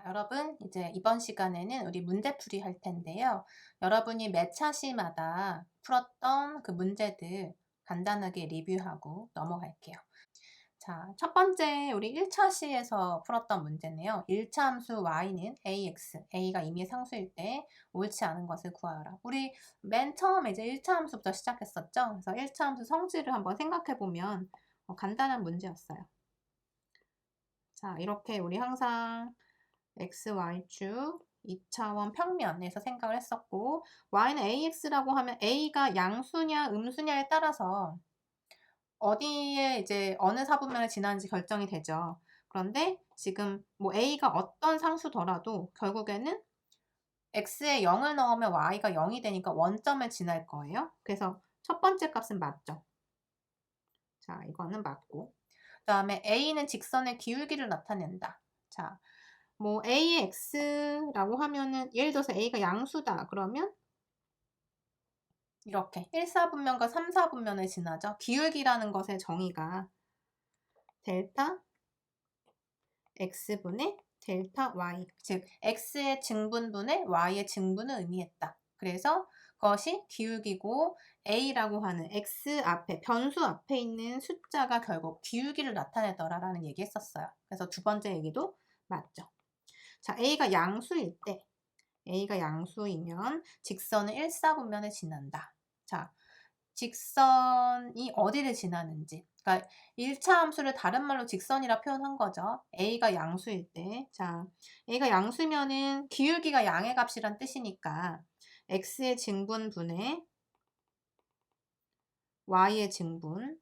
자, 여러분, 이제 이번 시간에는 우리 문제풀이 할 텐데요. 여러분이 매 차시마다 풀었던 그 문제들 간단하게 리뷰하고 넘어갈게요. 자, 첫 번째 우리 1차 시에서 풀었던 문제네요. 1차 함수 y는 ax, a가 임의의 상수일 때 옳지 않은 것을 구하여라. 우리 맨 처음에 이제 1차 함수부터 시작했었죠. 그래서 1차 함수 성질을 한번 생각해 보면 간단한 문제였어요. 자, 이렇게 우리 항상 x, y축 2차원 평면에서 생각을 했었고, y는 ax라고 하면 a가 양수냐 음수냐에 따라서 어디에 이제 어느 사분면을 지나는지 결정이 되죠. 그런데 지금 뭐 a가 어떤 상수더라도 결국에는 x에 0을 넣으면 y가 0이 되니까 원점을 지날 거예요. 그래서 첫 번째 값은 맞죠. 자, 이거는 맞고. 그 다음에 a는 직선의 기울기를 나타낸다. 자, 뭐 a의 x라고 하면은 예를 들어서 a가 양수다 그러면 이렇게 1사분면과 3사분면을 지나죠. 기울기라는 것의 정의가 델타 x분의 델타 y, 즉 x의 증분분의 y의 증분을 의미했다. 그래서 그것이 기울기고 a라고 하는 x 앞에 변수 앞에 있는 숫자가 결국 기울기를 나타내더라라는 얘기 했었어요. 그래서 두 번째 얘기도 맞죠. 자, a가 양수일 때 a가 양수이면 직선은 1사분면을 지난다. 자, 직선이 어디를 지나는지. 그러니까 1차 함수를 다른 말로 직선이라 표현한 거죠. a가 양수일 때. 자, a가 양수면은 기울기가 양의 값이란 뜻이니까 x의 증분분의 y의 증분,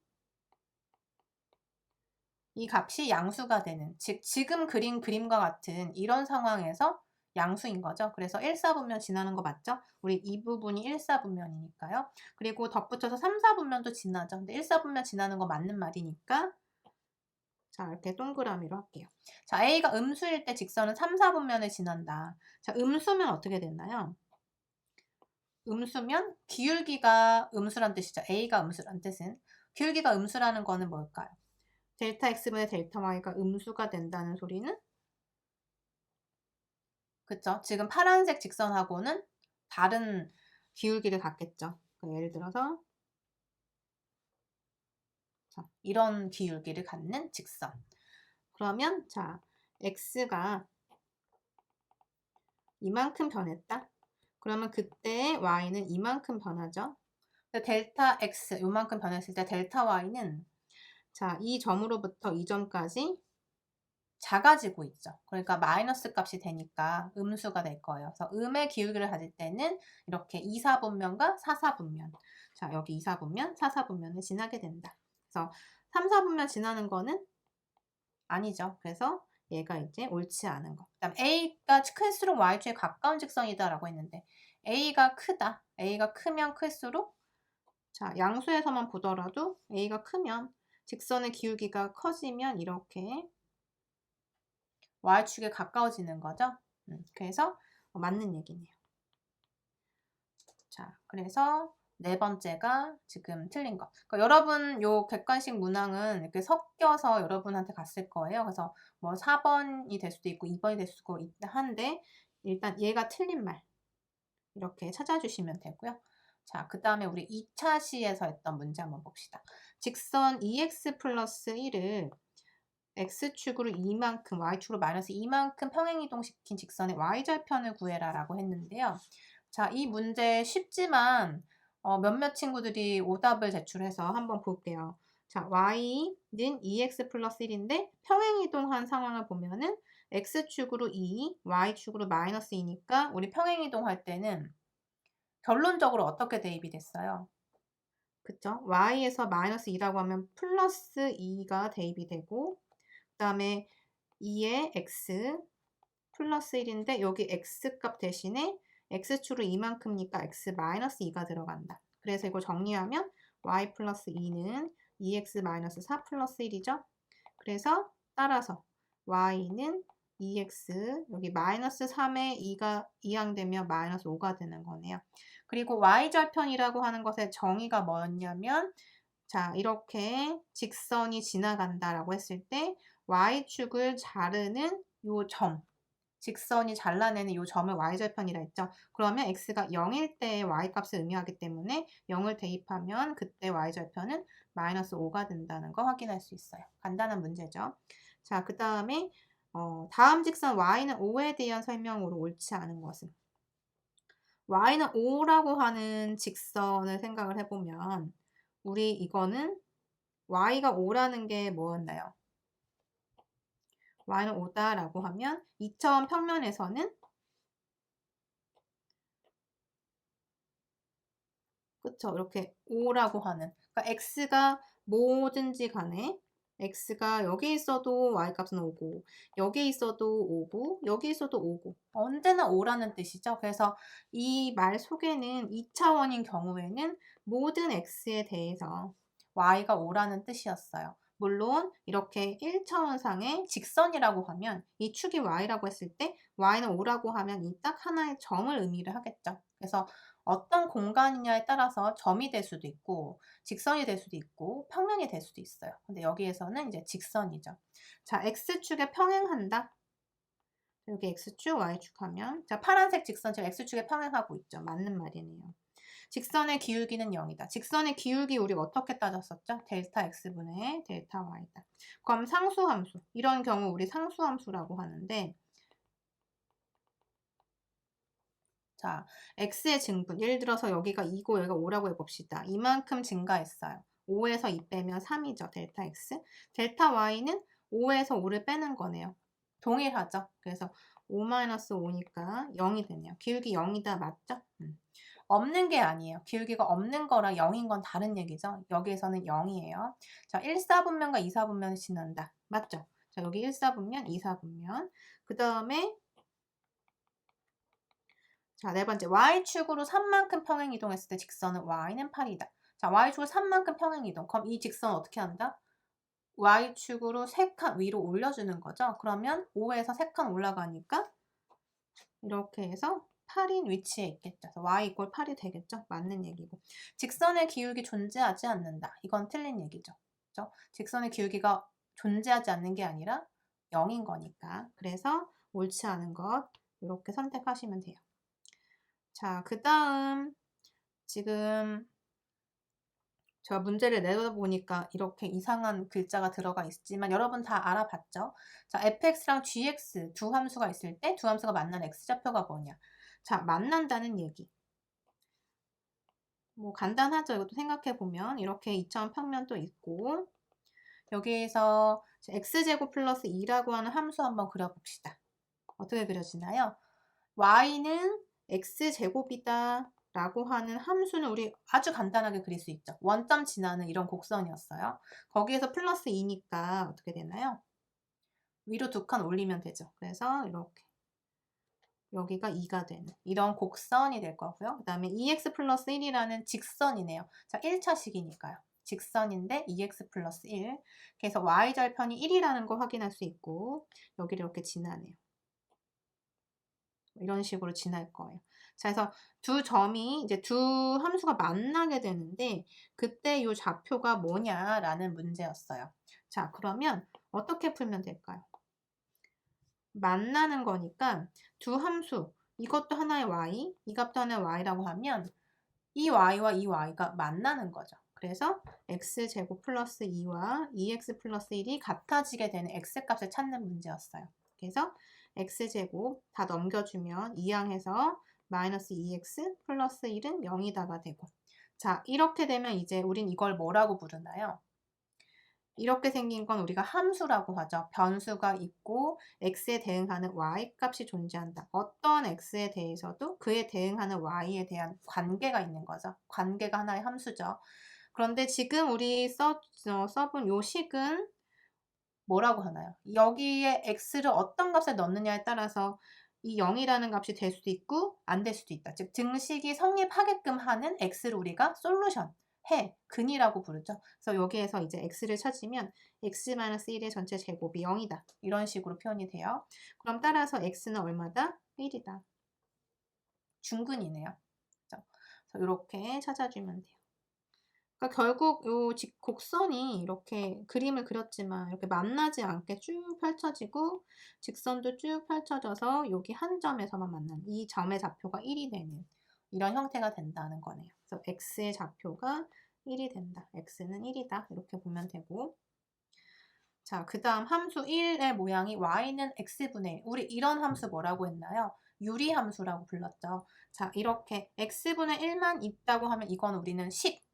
이 값이 양수가 되는, 즉 지금 그린 그림과 같은 이런 상황에서 양수인 거죠. 그래서 1사분면 지나는 거 맞죠? 우리 이 부분이 1사분면이니까요. 그리고 덧붙여서 3사분면도 지나죠. 근데 1사분면 지나는 거 맞는 말이니까 자, 이렇게 동그라미로 할게요. 자, a가 음수일 때 직선은 3사분면을 지난다. 자, 음수면 어떻게 됐나요? 음수면 기울기가 음수란 뜻이죠. a가 음수란 뜻은. 기울기가 음수라는 거는 뭘까요? 델타 x분의 델타 y가 음수가 된다는 소리는 그쵸? 지금 파란색 직선하고는 다른 기울기를 갖겠죠. 그러니까 예를 들어서 자, 이런 기울기를 갖는 직선. 그러면 자, x가 이만큼 변했다. 그러면 그때 y는 이만큼 변하죠. 델타 x 이만큼 변했을 때 델타 y는 자, 이 점으로부터 이 점까지 작아지고 있죠. 그러니까 마이너스 값이 되니까 음수가 될 거예요. 그래서 음의 기울기를 가질 때는 이렇게 2사분면과 4사분면. 자, 여기 2사분면, 4사분면을 지나게 된다. 그래서 3사분면 지나는 거는 아니죠. 그래서 얘가 이제 옳지 않은 거. 그다음 a가 클수록 y축에 가까운 직선이다라고 했는데 a가 크다. a가 크면 클수록 자, 양수에서만 보더라도 a가 크면 직선의 기울기가 커지면 이렇게 y축에 가까워지는 거죠. 그래서 맞는 얘기네요. 자, 그래서 네 번째가 지금 틀린 거. 그러니까 여러분 요 객관식 문항은 이렇게 섞여서 여러분한테 갔을 거예요. 그래서 뭐 4번이 될 수도 있고 2번이 될 수도 있긴 한데 일단 얘가 틀린 말 이렇게 찾아주시면 되고요. 자, 그 다음에 우리 2차 시에서 했던 문제 한번 봅시다. 직선 2x 플러스 1을 x축으로 이만큼, y축으로 마이너스 이만큼 평행이동시킨 직선의 y절편을 구해라 라고 했는데요. 자, 이 문제 쉽지만 몇몇 친구들이 오답을 제출해서 한번 볼게요. 자, y는 2x 플러스 1인데 평행이동한 상황을 보면은 x축으로 2, y축으로 마이너스 2니까 우리 평행이동할 때는 결론적으로 어떻게 대입이 됐어요? 그쵸? y에서 마이너스 2라고 하면 플러스 2가 대입이 되고 그 다음에 2의 x 플러스 1인데 여기 x값 대신에 x축으로 이만큼이니까 x 마이너스 2가 들어간다. 그래서 이거 정리하면 y 플러스 2는 2x 마이너스 4 플러스 1이죠. 그래서 따라서 y는 2x 여기 마이너스 3에 2가 이항되면 마이너스 5가 되는 거네요. 그리고 y절편이라고 하는 것의 정의가 뭐였냐면 자, 이렇게 직선이 지나간다라고 했을 때 y축을 자르는 요 점, 직선이 잘라내는 이 점을 y절편이라 했죠. 그러면 x가 0일 때 y값을 의미하기 때문에 0을 대입하면 그때 y절편은 마이너스 5가 된다는 거 확인할 수 있어요. 간단한 문제죠. 자, 그 다음에 다음 직선 y는 5에 대한 설명으로 옳지 않은 것은 y는 5라고 하는 직선을 생각을 해보면 우리 이거는 y가 5라는 게 뭐였나요? y는 5다라고 하면 2차원 평면에서는 그쵸? 이렇게 5라고 하는 그러니까 x가 뭐든지 간에 x가 여기 있어도 y값은 5고 여기 있어도 5고 여기 있어도 5고 언제나 5라는 뜻이죠. 그래서 이 말 속에는 2차원인 경우에는 모든 x에 대해서 y가 5라는 뜻이었어요. 물론 이렇게 1차원상의 직선이라고 하면 이 축이 y라고 했을 때 y는 5라고 하면 이 딱 하나의 점을 의미를 하겠죠. 그래서 어떤 공간이냐에 따라서 점이 될 수도 있고 직선이 될 수도 있고 평면이 될 수도 있어요. 근데 여기에서는 이제 직선이죠. 자, x축에 평행한다. 여기 x축, y축 하면 자, 파란색 직선 지금 x축에 평행하고 있죠. 맞는 말이네요. 직선의 기울기는 0이다. 직선의 기울기 우리가 어떻게 따졌었죠? 델타 x분의 델타 y다. 그럼 상수함수. 이런 경우 우리 상수함수라고 하는데 자, x의 증분. 예를 들어서 여기가 2고 여기가 5라고 해봅시다. 이만큼 증가했어요. 5에서 2 빼면 3이죠. 델타 x. 델타 y는 5에서 5를 빼는 거네요. 동일하죠. 그래서 5-5니까 0이 되네요. 기울기 0이다. 맞죠? 없는 게 아니에요. 기울기가 없는 거랑 0인 건 다른 얘기죠. 여기에서는 0이에요. 자, 1사분면과 2사분면을 지난다. 맞죠? 자, 여기 1사분면, 2사분면. 그 다음에 자, 네 번째. y축으로 3만큼 평행 이동했을 때 직선은 y는 8이다. 자, y축으로 3만큼 평행 이동. 그럼 이 직선 어떻게 한다? y축으로 3칸 위로 올려주는 거죠. 그러면 5에서 3칸 올라가니까 이렇게 해서 8인 위치에 있겠죠. 그래서 y = 8이 되겠죠. 맞는 얘기고. 직선의 기울기 존재하지 않는다. 이건 틀린 얘기죠. 그렇죠? 직선의 기울기가 존재하지 않는 게 아니라 0인 거니까. 그래서 옳지 않은 것 이렇게 선택하시면 돼요. 자, 그 다음 지금 제가 문제를 내다보니까 이렇게 이상한 글자가 들어가 있지만 여러분 다 알아봤죠? 자, fx랑 gx 두 함수가 있을 때 두 함수가 만난 x좌표가 뭐냐? 자, 만난다는 얘기. 뭐 간단하죠? 이것도 생각해보면 이렇게 2차원 평면도 있고 여기에서 x제곱 플러스 2라고 하는 함수 한번 그려봅시다. 어떻게 그려지나요? y는 x제곱이다 라고 하는 함수는 우리 아주 간단하게 그릴 수 있죠. 원점 지나는 이런 곡선이었어요. 거기에서 플러스 2니까 어떻게 되나요? 위로 2칸 올리면 되죠. 그래서 이렇게 여기가 2가 되는 이런 곡선이 될 거고요. 그 다음에 2x 플러스 1이라는 직선이네요. 자, 1차식이니까요. 직선인데 2x 플러스 1. 그래서 y절편이 1이라는 거 확인할 수 있고 여기를 이렇게 지나네요. 이런 식으로 지날 거예요. 자, 그래서 두 점이 이제 두 함수가 만나게 되는데 그때 이 좌표가 뭐냐라는 문제였어요. 자, 그러면 어떻게 풀면 될까요? 만나는 거니까 두 함수, 이것도 하나의 y, 이 값도 하나의 y라고 하면 이 y와 이 y가 만나는 거죠. 그래서 x제곱 플러스 2와 2x 플러스 1이 같아지게 되는 x값을 찾는 문제였어요. 그래서 x제곱 다 넘겨주면 2항해서 마이너스 2x 플러스 1은 0이다가 되고 자, 이렇게 되면 이제 우린 이걸 뭐라고 부르나요? 이렇게 생긴 건 우리가 함수라고 하죠. 변수가 있고 x에 대응하는 y값이 존재한다. 어떤 x에 대해서도 그에 대응하는 y에 대한 관계가 있는 거죠. 관계가 하나의 함수죠. 그런데 지금 우리 써본 요 식은 뭐라고 하나요? 여기에 x를 어떤 값에 넣느냐에 따라서 이 0이라는 값이 될 수도 있고 안 될 수도 있다. 즉 등식이 성립하게끔 하는 x를 우리가 솔루션, 근이라고 부르죠. 그래서 여기에서 이제 x를 찾으면 x-1의 전체 제곱이 0이다. 이런 식으로 표현이 돼요. 그럼 따라서 x는 얼마다? 1이다. 중근이네요. 그래서 이렇게 찾아주면 돼요. 그러니까 결국 요 곡선이 이렇게 그림을 그렸지만 이렇게 만나지 않게 쭉 펼쳐지고 직선도 쭉 펼쳐져서 여기 한 점에서만 만나는 이 점의 좌표가 1이 되는 이런 형태가 된다는 거네요. 그래서 x의 좌표가 1이 된다. x는 1이다. 이렇게 보면 되고 자, 그 다음 함수 1의 모양이 y는 x분의 1. 우리 이런 함수 뭐라고 했나요? 유리함수라고 불렀죠. 자, 이렇게 x분의 1만 있다고 하면 이건 우리는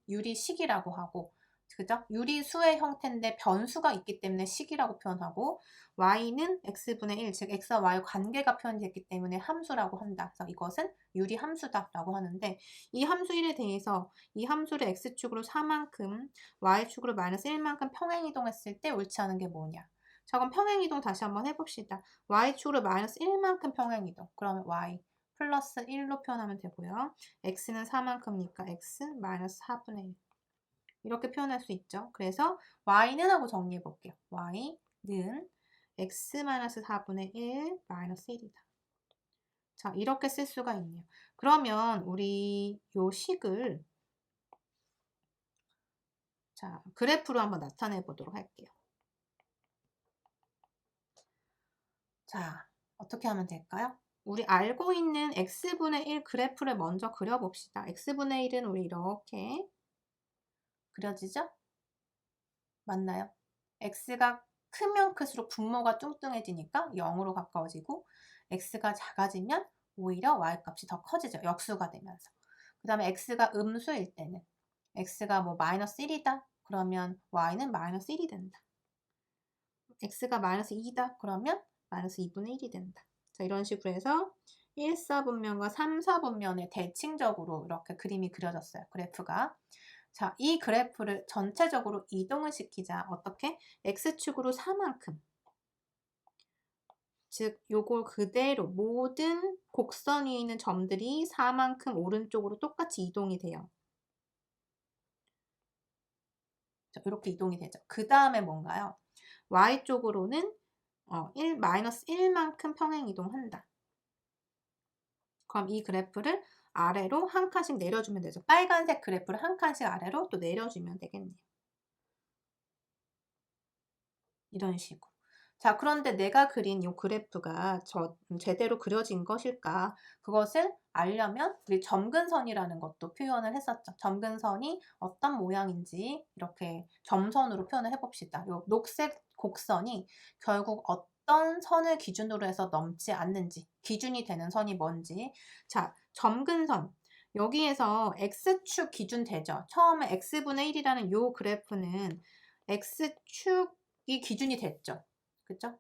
유리식이라고 하고 그죠? 유리수의 형태인데 변수가 있기 때문에 식이라고 표현하고 y는 x분의 1, 즉 x와 y 관계가 표현됐기 때문에 함수라고 한다. 그래서 이것은 유리함수다라고 하는데 이 함수 1에 대해서 이 함수를 x축으로 4만큼 y축으로 마이너스 1만큼 평행이동했을 때 옳지 않은 게 뭐냐. 자, 그럼 평행이동 다시 한번 해봅시다. y축으로 마이너스 1만큼 평행이동. 그러면 y 플러스 1로 표현하면 되고요. x는 4만큼이니까 x 마이너스 4분의 1. 이렇게 표현할 수 있죠. 그래서 y는 하고 정리해 볼게요. y는 x-4분의 1 마이너스 1이다. 자, 이렇게 쓸 수가 있네요. 그러면 우리 요 식을 자, 그래프로 한번 나타내 보도록 할게요. 자, 어떻게 하면 될까요? 우리 알고 있는 x분의 1 그래프를 먼저 그려봅시다. x분의 1은 우리 이렇게 그려지죠? 맞나요? x가 크면 클수록 분모가 뚱뚱해지니까 0으로 가까워지고 x가 작아지면 오히려 y값이 더 커지죠. 역수가 되면서. 그 다음에 x가 음수일 때는 x가 뭐 마이너스 1이다. 그러면 y는 마이너스 1이 된다. x가 마이너스 2다. 그러면 마이너스 2분의 1이 된다. 자, 이런 식으로 해서 1, 4분면과 3, 4분면에 대칭적으로 이렇게 그림이 그려졌어요. 그래프가. 자, 이 그래프를 전체적으로 이동을 시키자. 어떻게? x축으로 4만큼. 즉, 요걸 그대로 모든 곡선 위에 있는 점들이 4만큼 오른쪽으로 똑같이 이동이 돼요. 자, 이렇게 이동이 되죠. 그 다음에 뭔가요? y쪽으로는 마이너스 1만큼 평행 이동한다. 그럼 이 그래프를 아래로 한 칸씩 내려주면 되죠. 빨간색 그래프를 한 칸씩 아래로 또 내려주면 되겠네요. 이런 식으로. 자, 그런데 내가 그린 이 그래프가 제대로 그려진 것일까? 그것을 알려면 우리 점근선이라는 것도 표현을 했었죠. 점근선이 어떤 모양인지 이렇게 점선으로 표현을 해봅시다. 이 녹색 곡선이 결국 어떤 선을 기준으로 해서 넘지 않는지, 기준이 되는 선이 뭔지. 자, 점근선. 여기에서 x축 기준 되죠. 처음에 x분의 1이라는 이 그래프는 x축이 기준이 됐죠. 그죠?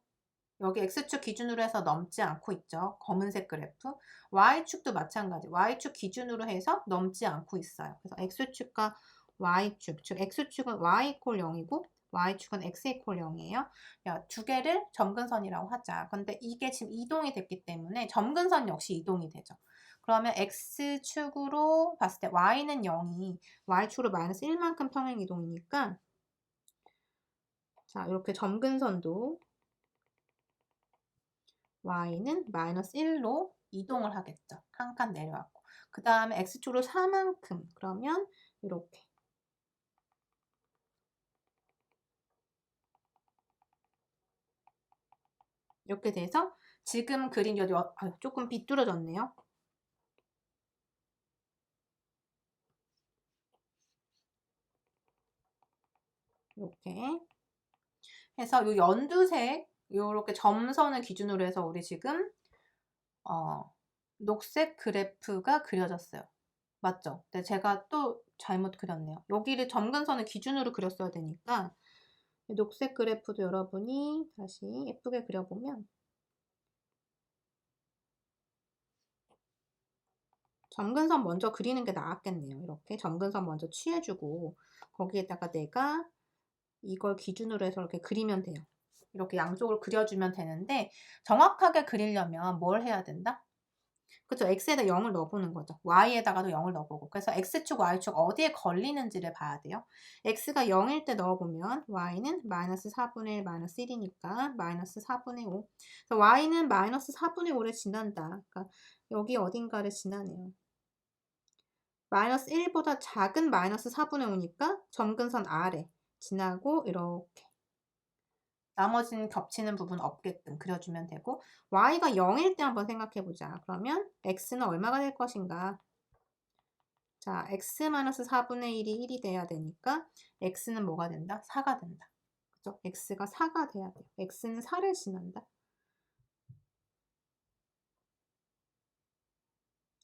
여기 x축 기준으로 해서 넘지 않고 있죠. 검은색 그래프. y축도 마찬가지. y축 기준으로 해서 넘지 않고 있어요. 그래서 x축과 y축, 즉 x축은 y 이퀄 0이고 y축은 x 이퀄 0이에요. 두 개를 점근선이라고 하자. 근데 이게 지금 이동이 됐기 때문에 점근선 역시 이동이 되죠. 그러면 x축으로 봤을 때 y는 0이 y축으로 마이너스 1만큼 평행 이동이니까 자, 이렇게 점근선도 y는 마이너스 1로 이동을 하겠죠. 한 칸 내려왔고. 그 다음에 x축으로 4만큼. 그러면 이렇게. 이렇게 돼서 지금 그린 여기 조금 비뚤어졌네요. 이렇게 해서 요 연두색 요렇게 점선을 기준으로 해서 우리 지금 녹색 그래프가 그려졌어요. 맞죠? 근데 제가 또 잘못 그렸네요. 여기를 점근선을 기준으로 그렸어야 되니까 녹색 그래프도 여러분이 다시 예쁘게 그려보면 점근선 먼저 그리는 게 나았겠네요. 이렇게 점근선 먼저 취해주고 거기에다가 내가 이걸 기준으로 해서 이렇게 그리면 돼요. 이렇게 양쪽을 그려주면 되는데 정확하게 그리려면 뭘 해야 된다? 그쵸? x에다 0을 넣어보는 거죠. y에다가도 0을 넣어보고. 그래서 x축, y축 어디에 걸리는지를 봐야 돼요. x가 0일 때 넣어보면 y는 마이너스 4분의 1 마이너스 1이니까 마이너스 4분의 5. 그래서 y는 마이너스 4분의 5를 지난다. 그러니까 여기 어딘가를 지나네요. 마이너스 1보다 작은 마이너스 4분의 5니까 점근선 아래 지나고 이렇게 나머지는 겹치는 부분 없게끔 그려주면 되고 y가 0일 때 한번 생각해보자. 그러면 x는 얼마가 될 것인가? 자, x-4분의 1이 1이 돼야 되니까 x는 뭐가 된다? 4가 된다. 그죠? x가 4가 돼야 돼요. x는 4를 지난다.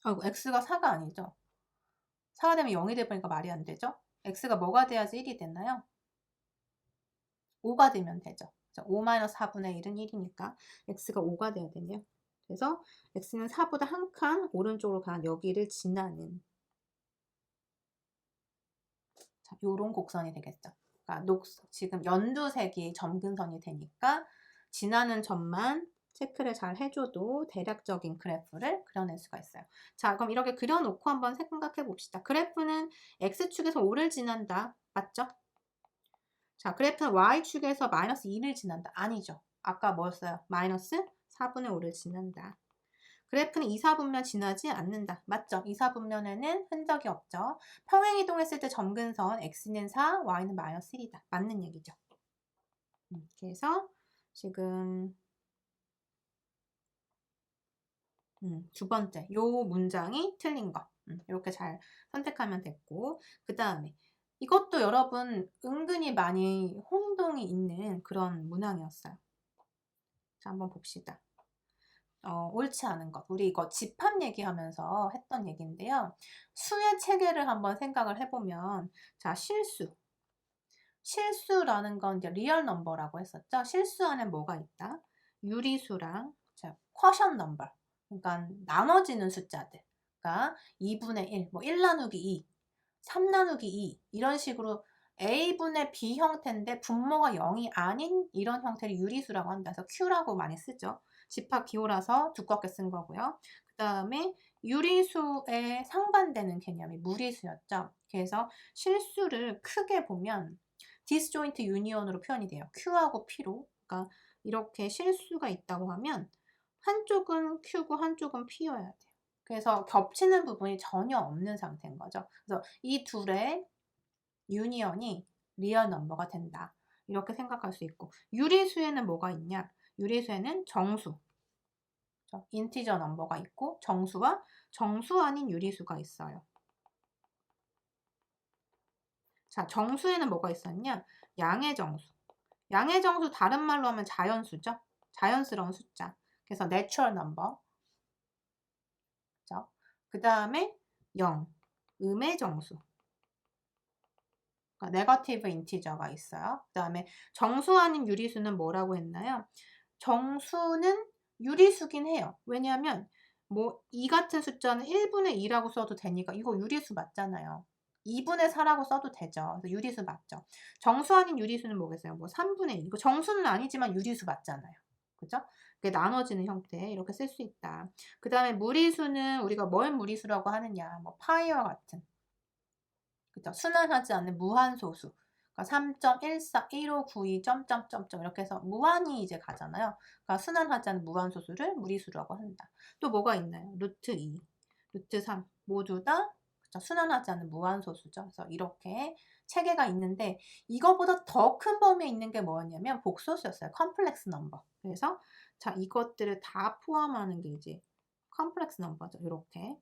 아이고, x가 4가 아니죠. 4가 되면 0이 돼버리니까 말이 안 되죠. x가 뭐가 돼야지 1이 됐나요? 5가 되면 되죠. 5-4분의 1은 1이니까 x가 5가 돼야 되네요. 그래서 x는 4보다 한 칸 오른쪽으로 간 여기를 지나는 자, 요런 곡선이 되겠죠. 그러니까 지금 연두색이 점근선이 되니까 지나는 점만 체크를 잘 해줘도 대략적인 그래프를 그려낼 수가 있어요. 자, 그럼 이렇게 그려놓고 한번 생각해 봅시다. 그래프는 x축에서 5를 지난다. 맞죠? 자, 그래프는 y축에서 마이너스 2를 지난다. 아니죠. 아까 뭐였어요? 마이너스 4분의 5를 지난다. 그래프는 2, 4분면 지나지 않는다. 맞죠? 2, 4분면에는 흔적이 없죠. 평행이동했을 때 점근선 x는 4, y는 마이너스 1이다. 맞는 얘기죠. 그래서 지금 두 번째 요 문장이 틀린 거 이렇게 잘 선택하면 됐고 그 다음에 이것도 여러분 은근히 많이 혼동이 있는 그런 문항이었어요. 자, 한번 봅시다. 옳지 않은 것. 우리 이거 집합 얘기하면서 했던 얘기인데요. 수의 체계를 한번 생각을 해보면 자, 실수라는 건 이제 리얼 넘버라고 했었죠. 실수 안에 뭐가 있다? 유리수랑 자, 쿼션 넘버. 그러니까 나눠지는 숫자들. 그러니까 2분의 1, 뭐 1 나누기 2, 3 나누기 2 이런 식으로 A분의 B 형태인데 분모가 0이 아닌 이런 형태를 유리수라고 한다. 그래서 Q라고 많이 쓰죠. 집합 기호라서 두껍게 쓴 거고요. 그 다음에 유리수에 상반되는 개념이 무리수였죠. 그래서 실수를 크게 보면 디스조인트 유니온으로 표현이 돼요. Q하고 P로. 그러니까 이렇게 실수가 있다고 하면 한쪽은 Q고 한쪽은 P여야 돼요. 그래서 겹치는 부분이 전혀 없는 상태인 거죠. 그래서 이 둘의 유니언이 리얼 넘버가 된다. 이렇게 생각할 수 있고 유리수에는 뭐가 있냐? 유리수에는 정수, 인티저 넘버가 있고 정수와 정수 아닌 유리수가 있어요. 자, 정수에는 뭐가 있었냐? 양의 정수. 양의 정수 다른 말로 하면 자연수죠. 자연스러운 숫자. 그래서 내추럴 넘버. 그 다음에 0, 음의 정수. 그러니까 네거티브 인티저가 있어요. 그 다음에 정수 아닌 유리수는 뭐라고 했나요? 정수는 유리수긴 해요. 왜냐하면 뭐 2 같은 숫자는 1분의 2라고 써도 되니까 이거 유리수 맞잖아요. 2분의 4라고 써도 되죠. 그래서 유리수 맞죠. 정수 아닌 유리수는 뭐겠어요? 뭐 3분의 2. 이거 정수는 아니지만 유리수 맞잖아요. 그죠? 그게 나눠지는 형태 이렇게 쓸 수 있다. 그 다음에 무리수는 우리가 뭘 무리수라고 하느냐? 뭐 파이와 같은 그죠? 순환하지 않는 무한소수. 그러니까 3.141592 점점점점 이렇게 해서 무한히 이제 가잖아요. 그러니까 순환하지 않는 무한소수를 무리수라고 한다. 또 뭐가 있나요? 루트 2, 루트 3 모두 다 그죠? 순환하지 않는 무한소수죠. 그래서 이렇게 체계가 있는데 이거보다 더 큰 범위에 있는 게 뭐였냐면 복소수였어요. 컴플렉스 넘버. 그래서 자 이것들을 다 포함하는 게 이제 컴플렉스 넘버죠. 이렇게.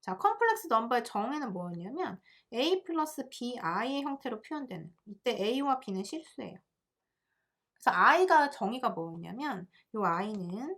자, 컴플렉스 넘버의 정의는 뭐였냐면 a 플러스 bi의 형태로 표현되는 이때 a와 b는 실수예요. 그래서 i가 정의가 뭐였냐면 이 i는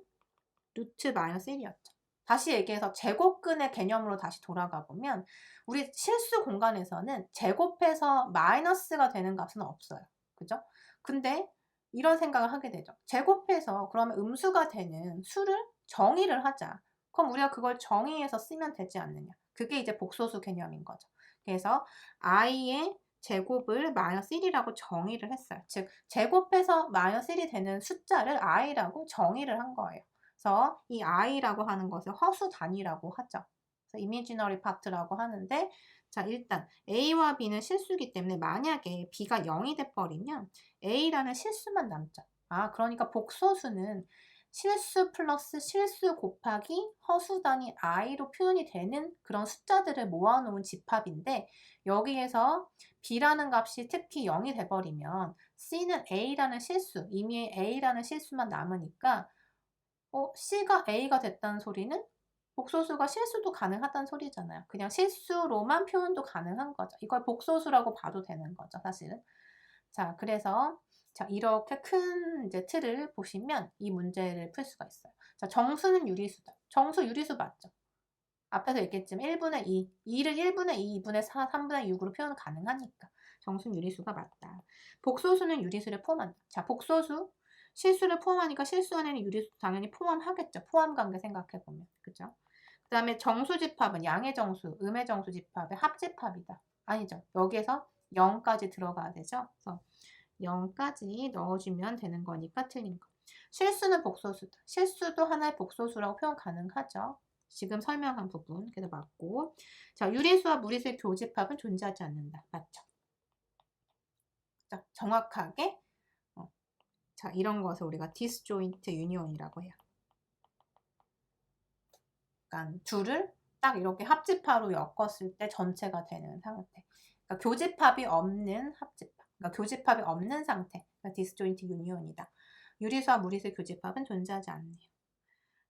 루트 마이너스 1이었죠. 다시 얘기해서 제곱근의 개념으로 다시 돌아가 보면 우리 실수 공간에서는 제곱해서 마이너스가 되는 값은 없어요. 그죠? 근데 이런 생각을 하게 되죠. 제곱해서 그러면 음수가 되는 수를 정의를 하자. 그럼 우리가 그걸 정의해서 쓰면 되지 않느냐. 그게 이제 복소수 개념인 거죠. 그래서 i의 제곱을 마이너스 1이라고 정의를 했어요. 즉 제곱해서 마이너스 1이 되는 숫자를 i라고 정의를 한 거예요. 그래서 이 i라고 하는 것을 허수 단위라고 하죠. 그래서 이미지너리 파트라고 하는데 자 일단 a와 b는 실수기 때문에 만약에 b가 0이 돼버리면 a라는 실수만 남죠. 아 그러니까 복소수는 실수 플러스 실수 곱하기 허수 단위 i로 표현이 되는 그런 숫자들을 모아놓은 집합인데 여기에서 b라는 값이 특히 0이 돼버리면 c는 a라는 실수, 이미 a라는 실수만 남으니까 c가 a가 됐다는 소리는 복소수가 실수도 가능하다는 소리잖아요. 그냥 실수로만 표현도 가능한 거죠. 이걸 복소수라고 봐도 되는 거죠, 사실은. 자, 그래서 자, 이렇게 큰 이제 틀을 보시면 이 문제를 풀 수가 있어요. 자, 정수는 유리수다. 정수 유리수 맞죠? 앞에서 얘기했지만 1분의 2, 2를 1분의 2, 2분의 4, 3분의 6으로 표현 가능하니까 정수는 유리수가 맞다. 복소수는 유리수를 포함한다. 자, 복소수 실수를 포함하니까 실수 안에는 유리수 당연히 포함하겠죠. 포함 관계 생각해보면. 그죠? 그 다음에 정수집합은 양의 정수, 음의 정수 집합의 합집합이다. 아니죠. 여기에서 0까지 들어가야 되죠. 그래서 0까지 넣어주면 되는 거니까 틀린 거. 실수는 복소수다. 실수도 하나의 복소수라고 표현 가능하죠. 지금 설명한 부분. 그래서 맞고. 자, 유리수와 무리수의 교집합은 존재하지 않는다. 맞죠? 자, 정확하게 자, 이런 것을 우리가 disjoint union이라고 해요. 그러니까 둘을 딱 이렇게 합집합으로 엮었을 때 전체가 되는 상태. 그러니까 교집합이 없는 합집합. 그러니까 교집합이 없는 상태. 그러니까 disjoint union이다. 유리수와 무리수의 교집합은 존재하지 않네요.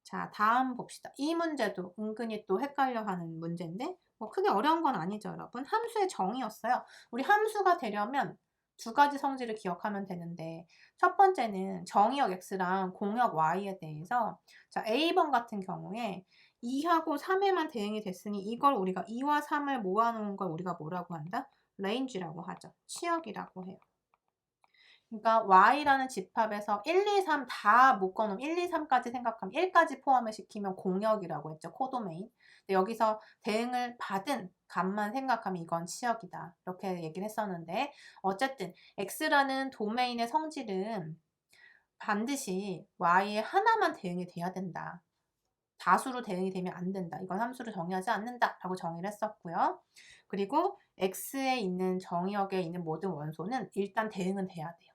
자, 다음 봅시다. 이 문제도 은근히 또 헷갈려하는 문제인데 뭐 크게 어려운 건 아니죠, 여러분. 함수의 정의였어요. 우리 함수가 되려면 두 가지 성질을 기억하면 되는데 첫 번째는 정의역 x랑 공역 y에 대해서 자, A번 같은 경우에 2하고 3에만 대응이 됐으니 이걸 우리가 2와 3을 모아놓은 걸 우리가 뭐라고 한다? 레인지라고 하죠. 치역이라고 해요. 그러니까 y라는 집합에서 1, 2, 3 다 묶어놓으면 1, 2, 3까지 생각하면 1까지 포함을 시키면 공역이라고 했죠. 코도메인. 근데 여기서 대응을 받은 값만 생각하면 이건 치역이다. 이렇게 얘기를 했었는데 어쨌든 x라는 도메인의 성질은 반드시 y에 하나만 대응이 돼야 된다. 다수로 대응이 되면 안 된다. 이건 함수를 정의하지 않는다. 라고 정의를 했었고요. 그리고 x에 있는 정의역에 있는 모든 원소는 일단 대응은 돼야 돼요.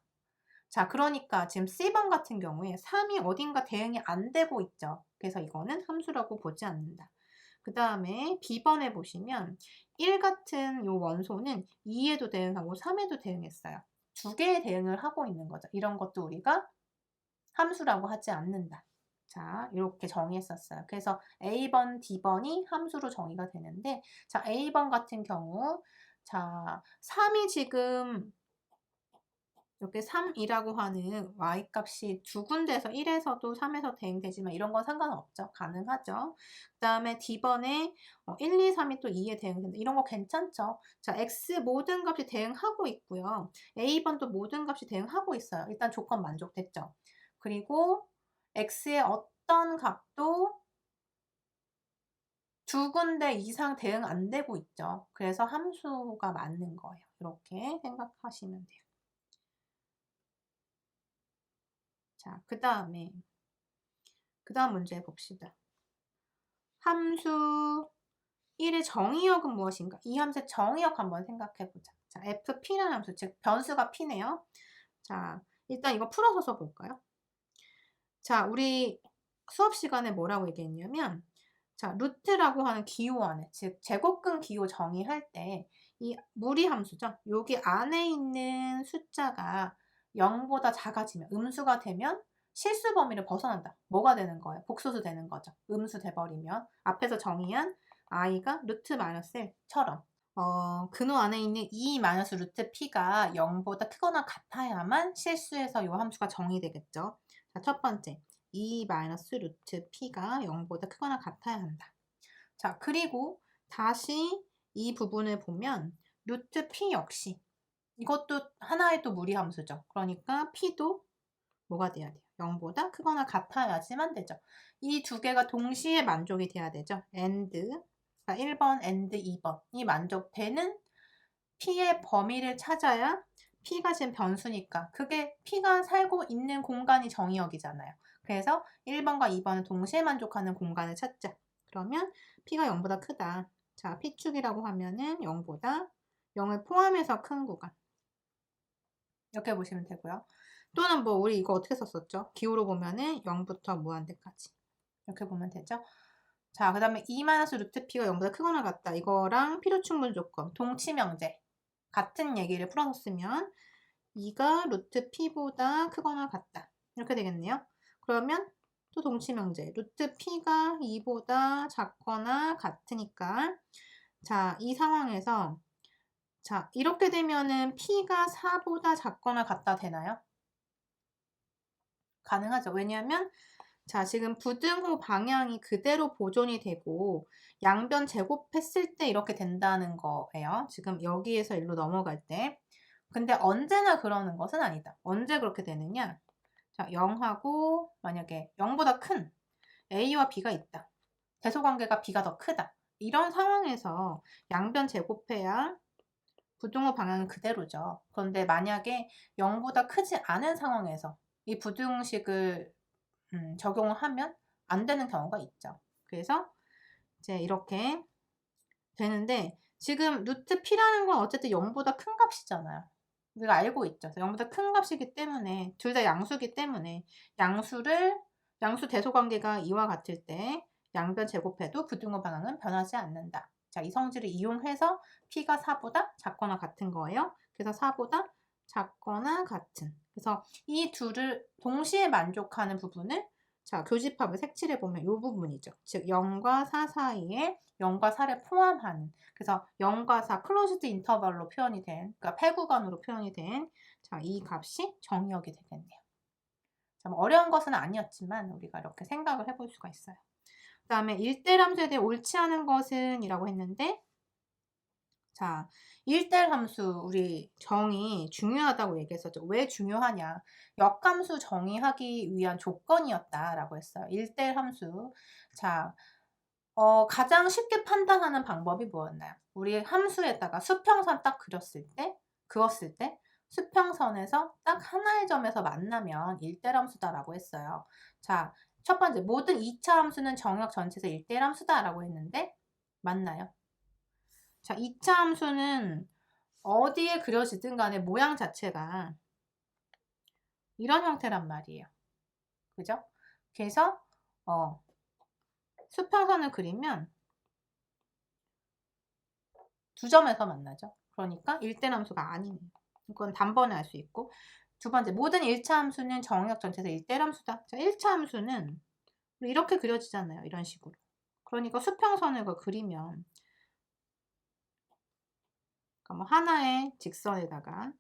자, 그러니까 지금 C번 같은 경우에 3이 어딘가 대응이 안 되고 있죠. 그래서 이거는 함수라고 보지 않는다. 그 다음에 B번에 보시면 1 같은 요 원소는 2에도 대응하고 3에도 대응했어요. 두 개의 대응을 하고 있는 거죠. 이런 것도 우리가 함수라고 하지 않는다. 자, 이렇게 정의했었어요. 그래서 A번, D번이 함수로 정의가 되는데 자, A번 같은 경우 자, 3이 지금 이렇게 3이라고 하는 y값이 두 군데에서 1에서도 3에서 대응되지만 이런 건 상관없죠. 가능하죠. 그 다음에 D번에 1, 2, 3이 또 2에 대응된다. 이런 거 괜찮죠. 자, x 모든 값이 대응하고 있고요. A번도 모든 값이 대응하고 있어요. 일단 조건 만족됐죠. 그리고 x의 어떤 값도 두 군데 이상 대응 안 되고 있죠. 그래서 함수가 맞는 거예요. 이렇게 생각하시면 돼요. 자, 그 다음 문제 봅시다. 함수 1의 정의역은 무엇인가? 이 함수의 정의역 한번 생각해보자. 자, fp라는 함수, 즉 변수가 p네요. 자, 일단 이거 풀어서 써볼까요? 자, 우리 수업 시간에 뭐라고 얘기했냐면 자, 루트라고 하는 기호 안에, 즉 제곱근 기호 정의할 때 이 무리함수죠. 여기 안에 있는 숫자가 0보다 작아지면, 음수가 되면 실수 범위를 벗어난다. 뭐가 되는 거예요? 복소수 되는 거죠. 음수 돼버리면. 앞에서 정의한 i가 루트 마이너스 1처럼 근호 안에 있는 2 마이너스 루트 p가 0보다 크거나 같아야만 실수해서 이 함수가 정의되겠죠. 자, 첫 번째. 2 마이너스 루트 p가 0보다 크거나 같아야 한다. 자, 그리고 다시 이 부분을 보면 루트 p 역시 이것도 하나의 또 무리함수죠. 그러니까 p도 뭐가 돼야 돼요? 0보다 크거나 같아야지만 되죠. 이 두 개가 동시에 만족이 돼야 되죠. and, 그러니까 1번 and 2번이 만족되는 p의 범위를 찾아야 p가 지금 변수니까 그게 p가 살고 있는 공간이 정의역이잖아요. 그래서 1번과 2번은 동시에 만족하는 공간을 찾자. 그러면 p가 0보다 크다. 자, p축이라고 하면은 0보다 0을 포함해서 큰 구간. 이렇게 보시면 되고요. 또는 뭐 우리 이거 어떻게 썼었죠? 기호로 보면은 0부터 무한대까지. 이렇게 보면 되죠. 자, 그 다음에 2-루트 p가 0보다 크거나 같다. 이거랑 필요충분 조건, 동치명제 같은 얘기를 풀어서 쓰면 2가 루트 p보다 크거나 같다. 이렇게 되겠네요. 그러면 또 동치명제, 루트 p가 2보다 작거나 같으니까 자, 이 상황에서 자, 이렇게 되면은 p가 4보다 작거나 같다 되나요? 가능하죠. 왜냐하면 자, 지금 부등호 방향이 그대로 보존이 되고 양변 제곱했을 때 이렇게 된다는 거예요. 지금 여기에서 일로 넘어갈 때. 근데 언제나 그러는 것은 아니다. 언제 그렇게 되느냐? 자, 0하고 만약에 0보다 큰 A와 B가 있다. 대소관계가 B가 더 크다. 이런 상황에서 양변 제곱해야 부등호 방향은 그대로죠. 그런데 만약에 0보다 크지 않은 상황에서 이 부등식을 적용을 하면 안 되는 경우가 있죠. 그래서 이제 이렇게 되는데 지금 루트 p라는 건 어쨌든 0보다 큰 값이잖아요. 우리가 알고 있죠. 0보다 큰 값이기 때문에 둘 다 양수기 때문에 양수 대소관계가 이와 같을 때 양변 제곱해도 부등호 방향은 변하지 않는다. 자, 이 성질을 이용해서 p가 4보다 작거나 같은 거예요. 그래서 4보다 작거나 같은. 그래서 이 둘을 동시에 만족하는 부분을 자, 교집합을 색칠해 보면 이 부분이죠. 즉 0과 4 사이에 0과 4를 포함하는 그래서 0과 4 클로즈드 인터벌로 표현이 된 그러니까 폐구간으로 표현이 된 자, 이 값이 정의역이 되겠네요. 참 어려운 것은 아니었지만 우리가 이렇게 생각을 해볼 수가 있어요. 그 다음에 1대 함수에 대해 옳지 않은 것은 이라고 했는데 자, 1대 함수 우리 정의 중요하다고 얘기했었죠. 왜 중요하냐? 역함수 정의하기 위한 조건이었다라고 했어요. 1대 함수. 자, 가장 쉽게 판단하는 방법이 뭐였나요? 우리 함수에다가 수평선 딱 그었을 때 수평선에서 딱 하나의 점에서 만나면 1대 함수다라고 했어요. 자, 첫 번째 모든 2차 함수는 정역 전체에서 1대 함수다라고 했는데 맞나요? 자, 2차 함수는 어디에 그려지든 간에 모양 자체가 이런 형태란 말이에요. 그죠? 그래서 수평선을 그리면 두 점에서 만나죠. 그러니까 1대 함수가 아니네요. 이건 단번에 알 수 있고 두 번째, 모든 1차 함수는 정역 전체에서 1대 함수다. 자, 1차 함수는 이렇게 그려지잖아요. 이런 식으로. 그러니까 수평선을 그리면 그러니까 뭐 하나의 직선에다가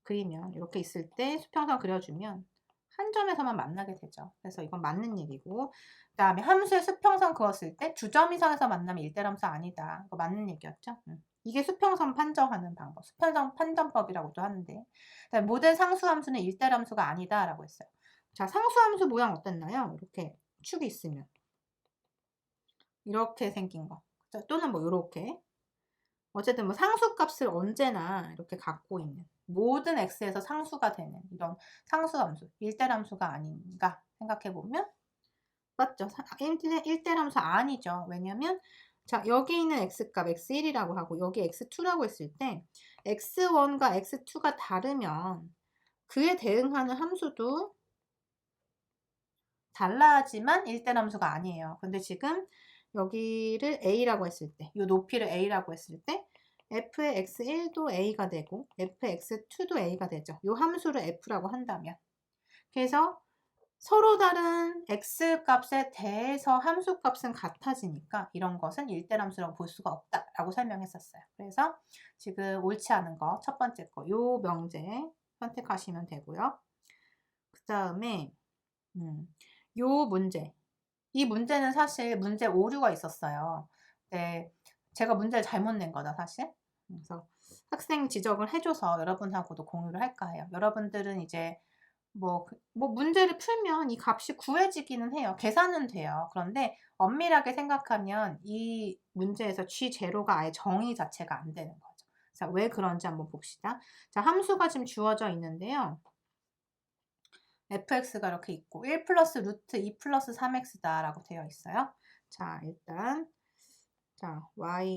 그리면 이렇게 있을 때 수평선 그려주면 한 점에서만 만나게 되죠. 그래서 이건 맞는 얘기고 그 다음에 함수의 수평선 그었을 때 두 점 이상에서 만나면 1대 함수 아니다. 이거 맞는 얘기였죠. 이게 수평선 판정하는 방법, 수평선 판정법이라고도 하는데 모든 상수함수는 1대 함수가 아니다라고 했어요. 자, 상수함수 모양 어땠나요? 이렇게 축이 있으면 이렇게 생긴 거 또는 뭐 이렇게 어쨌든 뭐 상수값을 언제나 이렇게 갖고 있는 모든 x에서 상수가 되는 이런 상수함수 1대 함수가 아닌가 생각해보면 맞죠? 1대 함수 아니죠. 왜냐면 자, 여기 있는 x값 x1이라고 하고 여기 x2라고 했을 때 x1과 x2가 다르면 그에 대응하는 함수도 달라야지만 1대 함수가 아니에요. 근데 지금 여기를 a라고 했을 때 이 높이를 a라고 했을 때 f의 x1도 a가 되고 f의 x2도 a가 되죠. 이 함수를 f라고 한다면 그래서 서로 다른 x값에 대해서 함수값은 같아지니까 이런 것은 1대 함수라고 볼 수가 없다라고 설명했었어요. 그래서 지금 옳지 않은 거 첫 번째 거 요 명제 선택하시면 되고요. 그 다음에 요 문제 이 문제는 사실 문제 오류가 있었어요. 네, 제가 문제를 잘못 낸 거다 사실. 그래서 학생 지적을 해줘서 여러분하고도 공유를 할까 해요. 여러분들은 이제 뭐 문제를 풀면 이 값이 구해지기는 해요. 계산은 돼요. 그런데 엄밀하게 생각하면 이 문제에서 G0가 아예 정의 자체가 안 되는 거죠. 자, 왜 그런지 한번 봅시다. 자, 함수가 지금 주어져 있는데요. fx가 이렇게 있고 1 플러스 루트 2 플러스 3x다 라고 되어 있어요. 자, 일단 자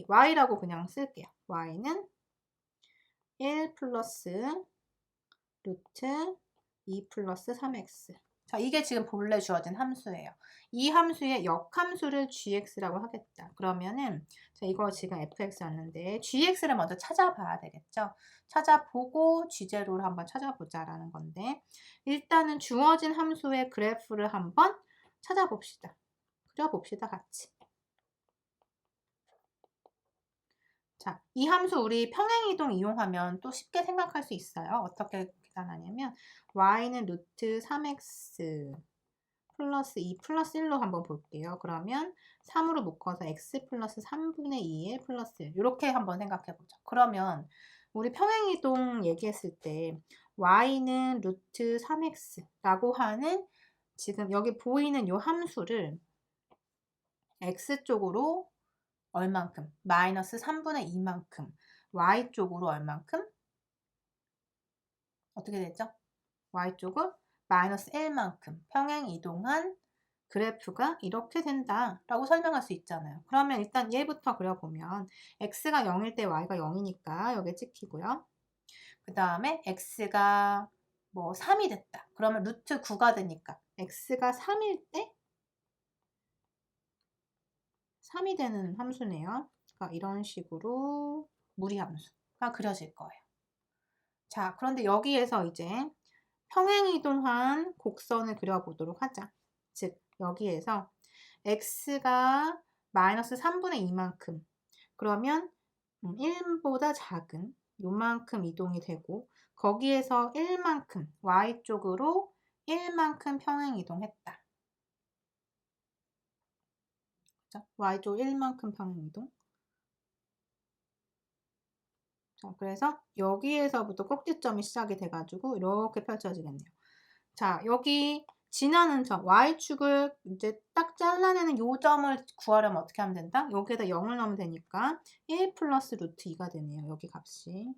y라고 그냥 쓸게요. y는 1 플러스 루트 2 플러스 3x. 자, 이게 지금 본래 주어진 함수예요. 이 함수의 역함수를 gx라고 하겠다. 그러면은 자, 이거 지금 fx였는데 gx를 먼저 찾아봐야 되겠죠. 찾아보고 g제로를 한번 찾아보자라는 건데 일단은 주어진 함수의 그래프를 한번 찾아봅시다. 그려봅시다, 같이. 자, 이 함수 우리 평행이동 이용하면 또 쉽게 생각할 수 있어요. 어떻게 계산하냐면 y는 루트 3x 플러스 2 플러스 1로 한번 볼게요. 그러면 3으로 묶어서 x 플러스 3분의 2에 플러스 1 이렇게 한번 생각해 보죠. 그러면 우리 평행이동 얘기했을 때 y는 루트 3x라고 하는 지금 여기 보이는 이 함수를 x쪽으로 얼만큼? 마이너스 3분의 2만큼. y쪽으로 얼만큼? 어떻게 되죠? y쪽은 마이너스 1만큼 평행 이동한 그래프가 이렇게 된다라고 설명할 수 있잖아요. 그러면 일단 얘부터 그려보면 x가 0일 때 y가 0이니까 여기 찍히고요. 그 다음에 x가 뭐 3이 됐다. 그러면 루트 9가 되니까 x가 3일 때 3이 되는 함수네요. 그러니까 이런 식으로 무리함수가 그려질 거예요. 자, 그런데 여기에서 이제 평행이동한 곡선을 그려보도록 하자. 즉, 여기에서 x가 마이너스 3분의 2만큼 그러면 1보다 작은 요만큼 이동이 되고 거기에서 1만큼 y쪽으로 1만큼 평행이동했다. y쪽 1만큼 평행이동. 자, 그래서 여기에서부터 꼭지점이 시작이 돼가지고 이렇게 펼쳐지겠네요. 자, 여기 지나는 점, y축을 이제 딱 잘라내는 요 점을 구하려면 어떻게 하면 된다? 여기에다 0을 넣으면 되니까 1 플러스 루트 2가 되네요. 여기 값이.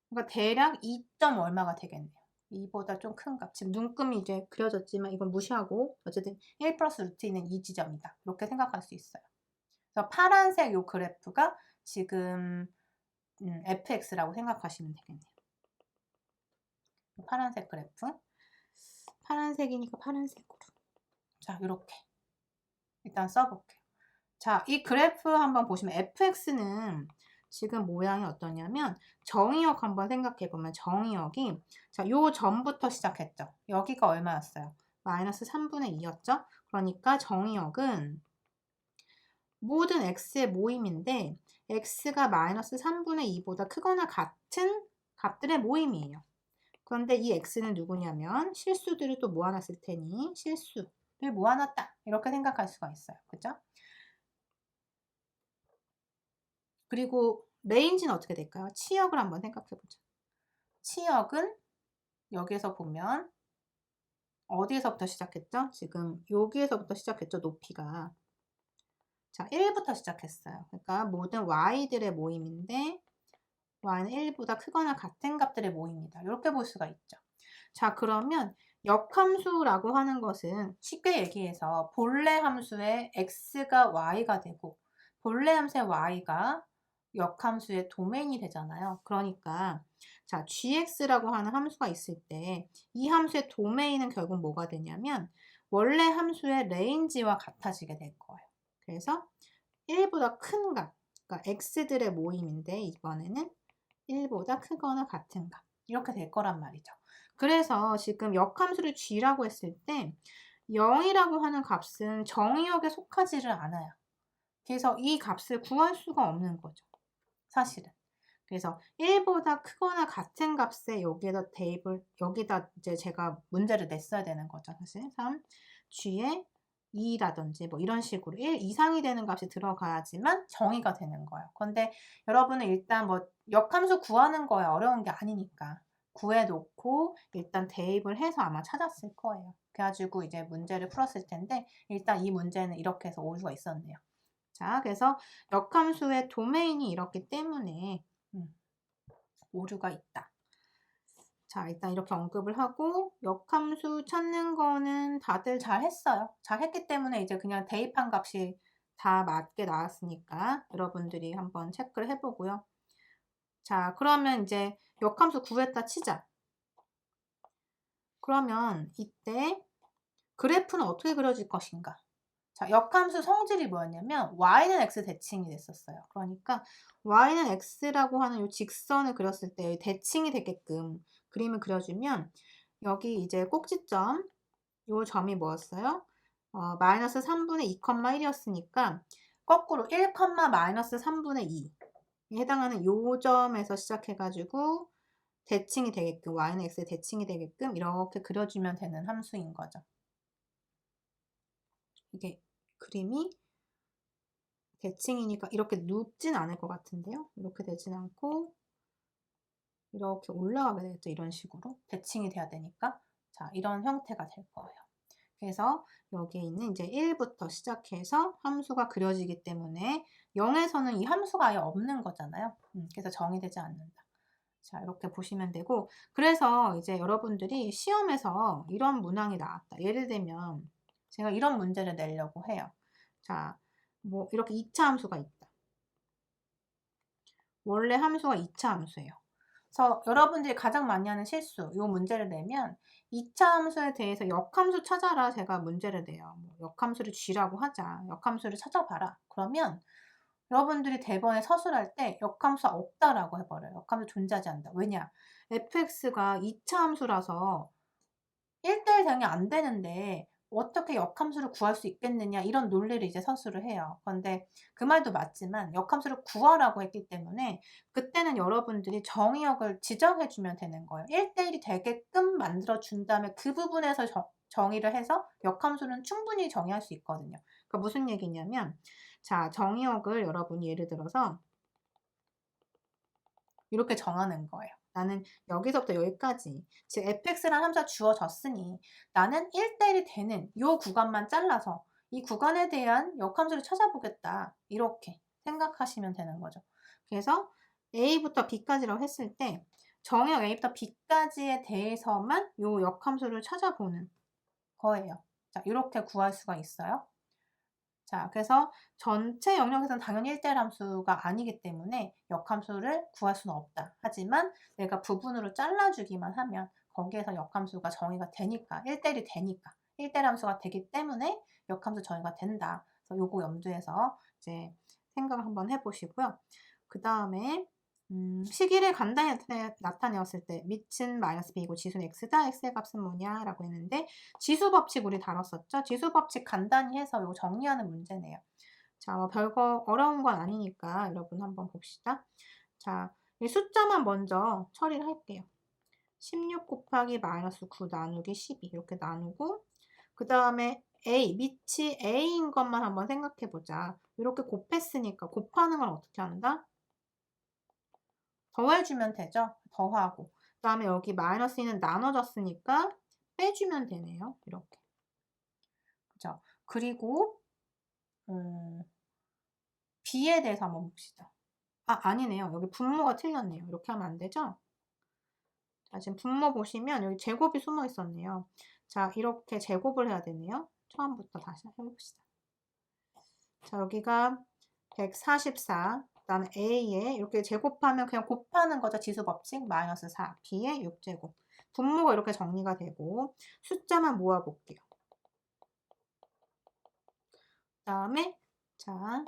그러니까 대략 2. 얼마가 되겠네요. 2보다 좀 큰 값. 지금 눈금이 이제 그려졌지만 이건 무시하고 어쨌든 1 플러스 루트 2는 이 지점이다. 이렇게 생각할 수 있어요. 그래서 파란색 요 그래프가 지금 fx라고 생각하시면 되겠네요. 파란색 그래프. 파란색이니까 파란색으로. 자, 이렇게 일단 써볼게요. 자, 이 그래프 한번 보시면 fx는 지금 모양이 어떠냐면 정의역 한번 생각해보면 정의역이 자, 요 점부터 시작했죠. 여기가 얼마였어요? 마이너스 3분의 2였죠? 그러니까 정의역은 모든 x의 모임인데 x가 마이너스 3분의 2보다 크거나 같은 값들의 모임이에요. 그런데 이 x는 누구냐면 실수들을 또 모아놨을 테니 실수를 모아놨다. 이렇게 생각할 수가 있어요. 그죠? 그리고 레인지는 어떻게 될까요? 치역을 한번 생각해보죠. 치역은 여기에서 보면 어디에서부터 시작했죠? 지금 여기에서부터 시작했죠. 높이가. 자, 1부터 시작했어요. 그러니까 모든 y들의 모임인데 y는 1보다 크거나 같은 값들의 모임이다. 이렇게 볼 수가 있죠. 자, 그러면 역함수라고 하는 것은 쉽게 얘기해서 본래 함수의 x가 y가 되고 본래 함수의 y가 역함수의 도메인이 되잖아요. 그러니까 자, gx라고 하는 함수가 있을 때 이 함수의 도메인은 결국 뭐가 되냐면 원래 함수의 레인지와 같아지게 될 거예요. 그래서 1보다 큰 값, 그러니까 x들의 모임인데 이번에는 1보다 크거나 같은 값 이렇게 될 거란 말이죠. 그래서 지금 역함수를 g라고 했을 때 0이라고 하는 값은 정의역에 속하지를 않아요. 그래서 이 값을 구할 수가 없는 거죠. 사실은. 그래서 1보다 크거나 같은 값에 여기에다 대입을 여기다 이제 제가 문제를 냈어야 되는 거죠. 사실 3 g에 2라든지 뭐 이런 식으로 1 이상이 되는 값이 들어가야지만 정의가 되는 거예요. 그런데 여러분은 일단 뭐 역함수 구하는 거에 어려운 게 아니니까 구해놓고 일단 대입을 해서 아마 찾았을 거예요. 그래가지고 이제 문제를 풀었을 텐데 일단 이 문제는 이렇게 해서 오류가 있었네요. 자, 그래서 역함수의 도메인이 이렇기 때문에 오류가 있다. 자, 일단 이렇게 언급을 하고 역함수 찾는 거는 다들 잘 했어요. 잘 했기 때문에 이제 그냥 대입한 값이 다 맞게 나왔으니까 여러분들이 한번 체크를 해보고요. 자, 그러면 이제 역함수 구했다 치자. 그러면 이때 그래프는 어떻게 그려질 것인가? 자, 역함수 성질이 뭐였냐면 y는 x 대칭이 됐었어요. 그러니까 y는 x라고 하는 이 직선을 그렸을 때 대칭이 되게끔 그림을 그려주면 여기 이제 꼭지점 요 점이 뭐였어요? 마이너스 3분의 2,1이었으니까 거꾸로 1, 마이너스 3분의 2에 해당하는 요 점에서 시작해가지고 대칭이 되게끔 y는 x의 대칭이 되게끔 이렇게 그려주면 되는 함수인 거죠. 이게 그림이 대칭이니까 이렇게 눕진 않을 것 같은데요. 이렇게 되진 않고 이렇게 올라가게 되겠죠. 이런 식으로 대칭이 돼야 되니까 자 이런 형태가 될 거예요. 그래서 여기에 있는 이제 1부터 시작해서 함수가 그려지기 때문에 0에서는 이 함수가 아예 없는 거잖아요. 그래서 정의되지 않는다. 자 이렇게 보시면 되고 그래서 이제 여러분들이 시험에서 이런 문항이 나왔다. 예를 들면 제가 이런 문제를 내려고 해요. 자, 뭐 이렇게 2차 함수가 있다. 원래 함수가 2차 함수예요. 그래서 여러분들이 가장 많이 하는 실수, 이 문제를 내면 2차 함수에 대해서 역함수 찾아라 제가 문제를 내요. 뭐 역함수를 쥐라고 하자. 역함수를 찾아봐라. 그러면 여러분들이 대번에 서술할 때 역함수가 없다라고 해버려요. 역함수 존재하지 않는다. 왜냐? fx가 2차 함수라서 1대1 대응이 안 되는데 어떻게 역함수를 구할 수 있겠느냐 이런 논리를 이제 서술을 해요. 그런데 그 말도 맞지만 역함수를 구하라고 했기 때문에 그때는 여러분들이 정의역을 지정해 주면 되는 거예요. 1대1이 되게끔 만들어 준 다음에 그 부분에서 정의를 해서 역함수는 충분히 정의할 수 있거든요. 그러니까 무슨 얘기냐면 자 정의역을 여러분이 예를 들어서 이렇게 정하는 거예요. 나는 여기서부터 여기까지 즉 fx라는 함수가 주어졌으니 나는 1대1이 되는 이 구간만 잘라서 이 구간에 대한 역함수를 찾아보겠다. 이렇게 생각하시면 되는 거죠. 그래서 a부터 b까지라고 했을 때 정의역 a부터 b까지에 대해서만 이 역함수를 찾아보는 거예요. 자, 이렇게 구할 수가 있어요. 자, 그래서 전체 영역에서는 당연히 1대1 함수가 아니기 때문에 역함수를 구할 수는 없다. 하지만 내가 부분으로 잘라주기만 하면 거기에서 역함수가 정의가 되니까 1대1이 되니까 1대1 함수가 되기 때문에 역함수 정의가 된다. 그래서 요거 염두에서 이제 생각을 한번 해보시고요. 그 다음에 시기를 간단히 나타내었을 때 밑은 마이너스 b이고 지수는 x다. x의 값은 뭐냐 라고 했는데 지수 법칙 우리 다뤘었죠. 지수 법칙 간단히 해서 이거 정리하는 문제네요. 자, 뭐 별거 어려운 건 아니니까 여러분 한번 봅시다. 자, 이 숫자만 먼저 처리를 할게요. 16 곱하기 마이너스 9 나누기 12 이렇게 나누고 그 다음에 a, 밑이 a인 것만 한번 생각해보자. 이렇게 곱했으니까 곱하는 건 어떻게 한다? 더해주면 되죠. 더하고 그 다음에 여기 마이너스 2는 나눠졌으니까 빼주면 되네요. 이렇게 그죠? 그리고 b에 대해서 한번 봅시다. 아니네요. 여기 분모가 틀렸네요. 이렇게 하면 안 되죠? 자, 지금 분모 보시면 여기 제곱이 숨어 있었네요. 자, 이렇게 제곱을 해야 되네요. 처음부터 다시 해봅시다. 자, 여기가 144 그다음에 a에 이렇게 제곱하면 그냥 곱하는 거죠. 지수 법칙 마이너스 4 b의 6제곱 분모가 이렇게 정리가 되고 숫자만 모아볼게요. 그 다음에 자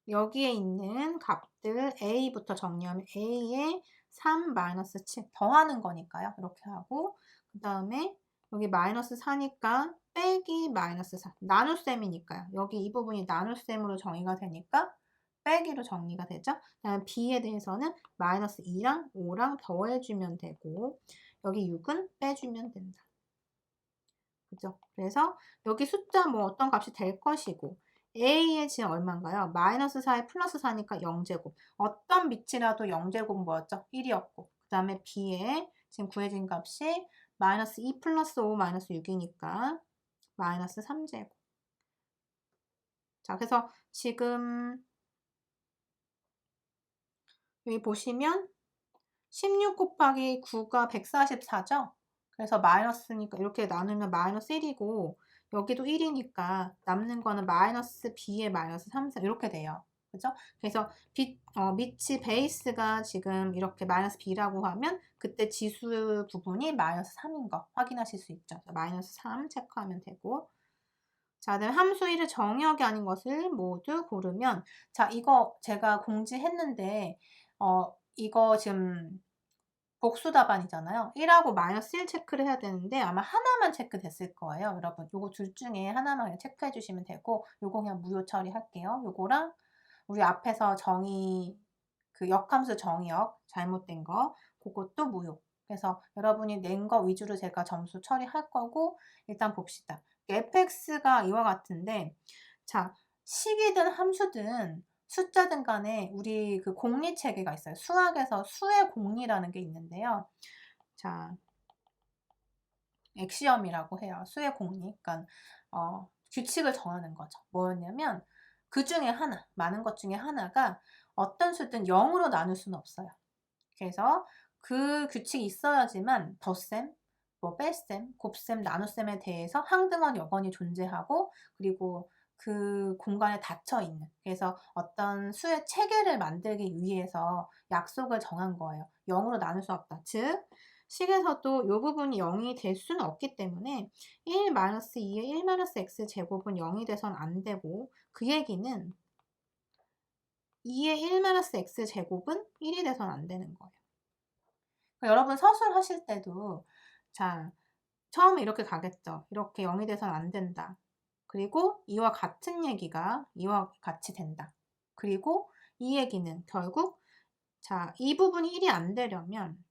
여기에 있는 값들 a부터 정리하면 a에 3 마이너스 7 더하는 거니까요. 이렇게 하고 그 다음에 여기 마이너스 4니까 빼기 마이너스 4 나눗셈이니까요. 여기 이 부분이 나눗셈으로 정의가 되니까 빼기로 정리가 되죠. 그다음에 b에 대해서는 마이너스 2랑 5랑 더해주면 되고 여기 6은 빼주면 된다. 그죠? 그래서 여기 숫자 뭐 어떤 값이 될 것이고 a의 지금 얼마인가요? 마이너스 4에 플러스 4니까 0제곱 어떤 밑이라도 0제곱 뭐였죠? 1이었고 그 다음에 b에 지금 구해진 값이 마이너스 2 플러스 5 마이너스 6이니까 마이너스 3제곱 자 그래서 지금 여기 보시면 16 곱하기 9가 144죠? 그래서 마이너스니까 이렇게 나누면 마이너스 1이고 여기도 1이니까 남는 거는 마이너스 b에 마이너스 3 이렇게 돼요. 그죠? 그래서 밑이 베이스가 지금 이렇게 마이너스 B라고 하면 그때 지수 부분이 마이너스 3인 거 확인하실 수 있죠. 마이너스 3 체크하면 되고. 자, 그다음에 함수 1의 정의역이 아닌 것을 모두 고르면, 자, 이거 제가 공지했는데 이거 지금 복수 답안이잖아요. 1하고 마이너스 1 체크를 해야 되는데 아마 하나만 체크됐을 거예요. 여러분 요거 둘 중에 하나만 그냥 체크해 주시면 되고, 요거 그냥 무효 처리할게요. 요거랑 우리 앞에서 정의 그 역함수 정의역 잘못된 거 그것도 무효. 그래서 여러분이 낸 거 위주로 제가 점수 처리할 거고, 일단 봅시다. fx가 이와 같은데, 자, 식이든 함수든 숫자든 간에 우리 그 공리 체계가 있어요. 수학에서 수의 공리라는 게 있는데요. 자, 엑시엄이라고 해요. 수의 공리. 그러니까 규칙을 정하는 거죠. 뭐였냐면 그 중에 하나, 많은 것 중에 하나가 어떤 수든 0으로 나눌 수는 없어요. 그래서 그 규칙이 있어야지만 덧셈, 뭐 뺄셈, 곱셈, 나눗셈에 대해서 항등원 여건이 존재하고, 그리고 그 공간에 닫혀 있는, 그래서 어떤 수의 체계를 만들기 위해서 약속을 정한 거예요. 0으로 나눌 수 없다. 즉 식에서도 이 부분이 0이 될 수는 없기 때문에 1-2의 1-x 제곱은 0이 돼선 안 되고, 그 얘기는 2의 1-x 제곱은 1이 돼선 안 되는 거예요. 그러니까 여러분 서술 하실 때도, 자, 처음에 이렇게 가겠죠. 이렇게 0이 돼선 안 된다. 그리고 이와 같은 얘기가 이와 같이 된다. 그리고 이 얘기는 결국, 자, 이 부분이 1이 안 되려면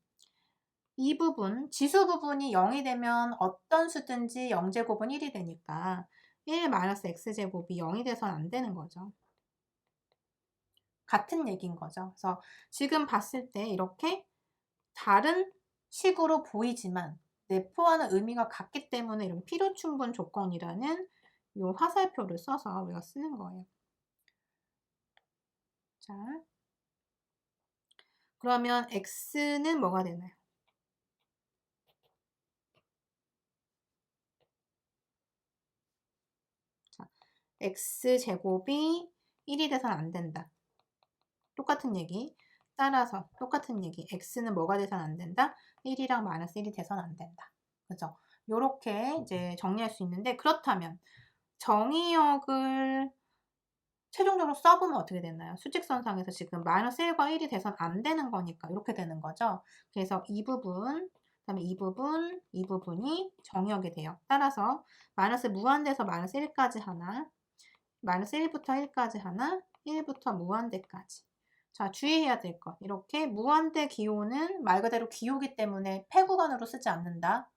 이 부분, 지수 부분이 0이 되면 어떤 수든지 0제곱은 1이 되니까 1-x제곱이 0이 돼선 안 되는 거죠. 같은 얘기인 거죠. 그래서 지금 봤을 때 이렇게 다른 식으로 보이지만 내포하는 의미가 같기 때문에 이런 필요충분 조건이라는 이 화살표를 써서 우리가 쓰는 거예요. 자, 그러면 x는 뭐가 되나요? 자, x제곱이 1이 돼서는 안 된다. 똑같은 얘기. 따라서 똑같은 얘기. x는 뭐가 돼서는 안 된다? 1이랑 마이너스 1이 돼서는 안 된다. 그죠? 요렇게 이제 정리할 수 있는데, 그렇다면 정의역을 최종적으로 써보면 어떻게 되나요? 수직선상에서 지금 마이너스 1과 1이 돼선 안 되는 거니까 이렇게 되는 거죠. 그래서 이 부분, 그다음에 이 부분, 이 부분이 정의역이 돼요. 따라서 마이너스 무한대에서 마이너스 1까지 하나, 마이너스 1부터 1까지 하나, 1부터 무한대까지. 자, 주의해야 될 것. 이렇게 무한대 기호는 말 그대로 기호기 때문에 폐구간으로 쓰지 않는다.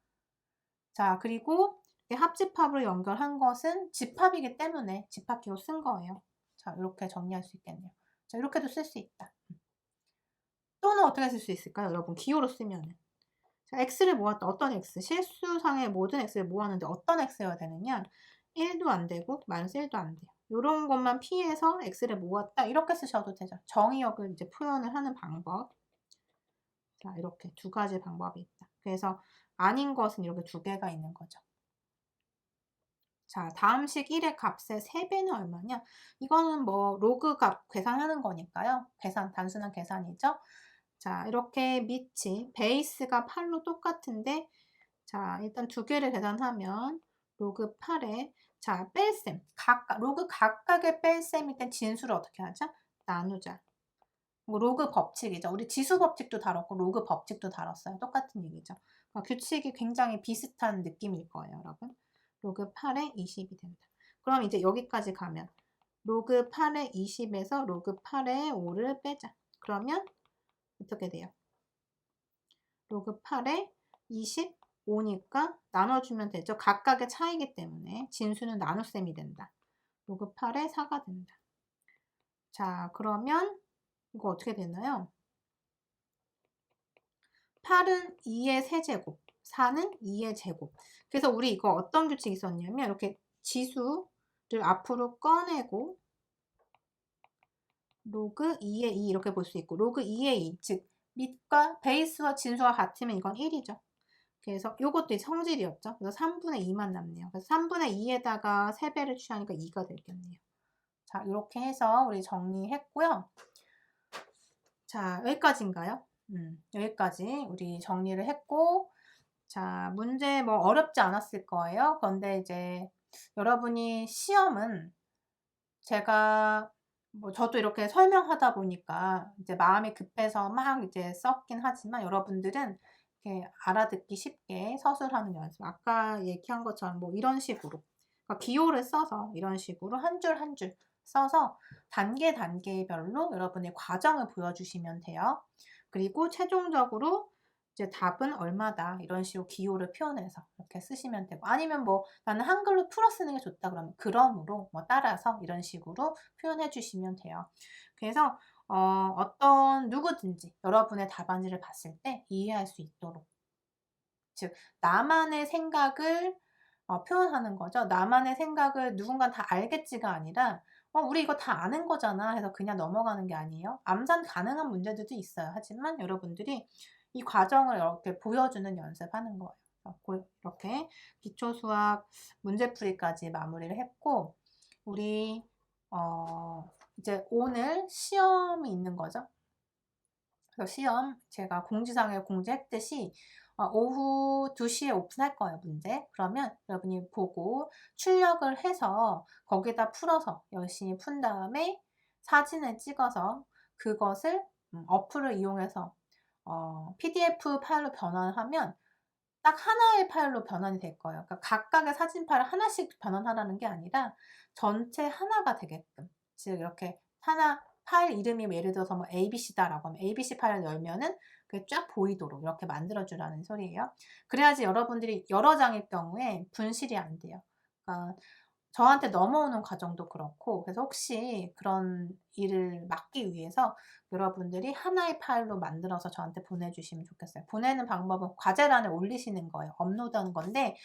자, 그리고 합집합으로 연결한 것은 집합이기 때문에 집합기호 쓴 거예요. 자, 이렇게 정리할 수 있겠네요. 자, 이렇게도 쓸 수 있다. 또는 어떻게 쓸 수 있을까요? 여러분, 기호로 쓰면은. 자, x를 모았다. 어떤 x? 실수상의 모든 x를 모았는데 어떤 x여야 되느냐? 1도 안 되고 마이너스 1도 안 돼요. 이런 것만 피해서 x를 모았다. 이렇게 쓰셔도 되죠. 정의역을 이제 표현을 하는 방법. 자, 이렇게 두 가지 방법이 있다. 그래서 아닌 것은 이렇게 두 개가 있는 거죠. 자, 다음 식 1의 값의 3배는 얼마냐? 이거는 뭐 로그 값 계산하는 거니까요. 단순한 계산이죠. 자, 이렇게 밑이 베이스가 8로 똑같은데, 자, 일단 두 개를 계산하면 로그 8에, 자, 뺄셈. 로그 각각의 뺄셈일 땐 진수를 어떻게 하죠? 나누자. 로그 법칙이죠. 우리 지수 법칙도 다뤘고 로그 법칙도 다뤘어요. 똑같은 얘기죠. 규칙이 굉장히 비슷한 느낌일 거예요, 여러분. 로그 8에 20이 된다. 그럼 이제 여기까지 가면 로그 8에 20에서 로그 8에 5를 빼자. 그러면 어떻게 돼요? 로그 8에 25니까 나눠주면 되죠. 각각의 차이기 때문에 진수는 나눗셈이 된다. 로그 8에 4가 된다. 자, 그러면 이거 어떻게 되나요? 8은 2의 세제곱, 4는 2의 제곱. 그래서 우리 이거 어떤 규칙이 있었냐면 이렇게 지수를 앞으로 꺼내고 로그 2의 2 이렇게 볼 수 있고, 로그 2의 2, 즉 밑과 베이스와 진수가 같으면 이건 1이죠. 그래서 이것도 성질이었죠. 그래서 3분의 2만 남네요. 그래서 3분의 2에다가 3배를 취하니까 2가 되겠네요. 자, 이렇게 해서 우리 정리했고요. 자, 여기까지인가요? 여기까지 우리 정리를 했고, 자, 문제 뭐 어렵지 않았을 거예요. 그런데 이제 여러분이 시험은 제가 뭐 저도 이렇게 설명하다 보니까 이제 마음이 급해서 막 이제 썼긴 하지만 여러분들은 이렇게 알아듣기 쉽게 서술하는 연습. 아까 얘기한 것처럼 뭐 이런 식으로. 그러니까 기호를 써서 이런 식으로 한 줄 한 줄 써서 단계별로 여러분의 과정을 보여주시면 돼요. 그리고 최종적으로 이제 답은 얼마다 이런 식으로 기호를 표현해서 이렇게 쓰시면 되고, 아니면 뭐 나는 한글로 풀어 쓰는 게 좋다 그러면 그럼으로 뭐 따라서 이런 식으로 표현해 주시면 돼요. 그래서 어떤 누구든지 여러분의 답안지를 봤을 때 이해할 수 있도록, 즉 나만의 생각을 표현하는 거죠. 나만의 생각을 누군가 다 알겠지가 아니라 우리 이거 다 아는 거잖아 해서 그냥 넘어가는 게 아니에요. 암산 가능한 문제들도 있어요. 하지만 여러분들이 이 과정을 이렇게 보여주는 연습하는 거예요. 이렇게 기초수학 문제풀이까지 마무리를 했고, 우리 이제 오늘 시험이 있는 거죠. 그래서 시험 제가 공지사항에 공지했듯이 오후 2시에 오픈할 거예요, 문제. 그러면 여러분이 보고 출력을 해서 거기다 풀어서 열심히 푼 다음에 사진을 찍어서 그것을 어플을 이용해서 PDF 파일로 변환하면 딱 하나의 파일로 변환이 될 거예요. 그러니까 각각의 사진 파일을 하나씩 변환하라는 게 아니라 전체 하나가 되게끔, 즉 이렇게 하나 파일 이름이 예를 들어서 뭐 ABC다라고 하면 ABC 파일을 열면은 그게 쫙 보이도록 이렇게 만들어 주라는 소리예요. 그래야지 여러분들이 여러 장일 경우에 분실이 안 돼요. 그러니까 저한테 넘어오는 과정도 그렇고, 그래서 혹시 그런 일을 막기 위해서 여러분들이 하나의 파일로 만들어서 저한테 보내주시면 좋겠어요. 보내는 방법은 과제란에 올리시는 거예요. 업로드하는 건데,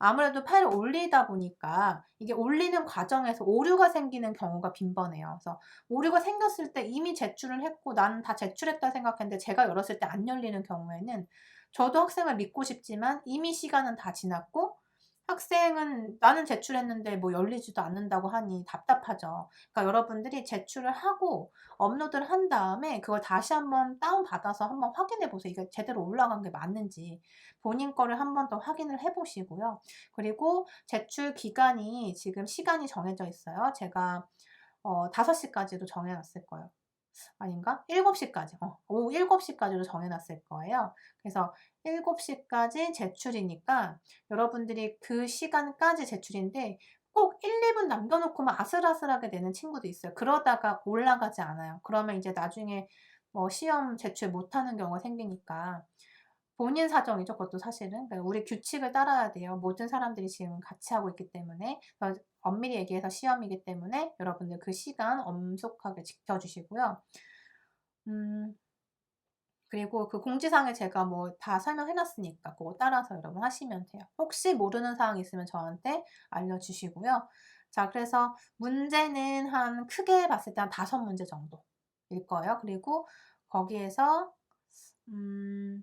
아무래도 파일을 올리다 보니까 이게 올리는 과정에서 오류가 생기는 경우가 빈번해요. 그래서 오류가 생겼을 때 이미 제출을 했고 나는 다 제출했다 생각했는데 제가 열었을 때 안 열리는 경우에는 저도 학생을 믿고 싶지만 이미 시간은 다 지났고 학생은 나는 제출했는데 뭐 열리지도 않는다고 하니 답답하죠. 그러니까 여러분들이 제출을 하고 업로드를 한 다음에 그걸 다시 한번 다운받아서 한번 확인해 보세요. 이게 제대로 올라간 게 맞는지 본인 거를 한 번 더 확인을 해 보시고요. 그리고 제출 기간이 지금 시간이 정해져 있어요. 제가 5시까지도 정해 놨을 거예요. 아닌가? 7시까지. 오후 7시까지로 정해 놨을 거예요. 그래서 7시까지 제출이니까 여러분들이 그 시간까지 제출인데 꼭 1-2분 남겨 놓고만 아슬아슬하게 내는 친구도 있어요. 그러다가 올라가지 않아요. 그러면 이제 나중에 뭐 시험 제출 못 하는 경우가 생기니까 본인 사정이죠, 그것도 사실은. 그러니까 우리 규칙을 따라야 돼요. 모든 사람들이 지금 같이 하고 있기 때문에. 그래서 엄밀히 얘기해서 시험이기 때문에 여러분들 그 시간 엄숙하게 지켜 주시고요. 음 그리고 그 공지사항에 제가 뭐 다 설명해 놨으니까 그거 따라서 여러분 하시면 돼요. 혹시 모르는 사항이 있으면 저한테 알려 주시고요. 자, 그래서 문제는 한 크게 봤을 때 한 5문제 정도일 거예요. 그리고 거기에서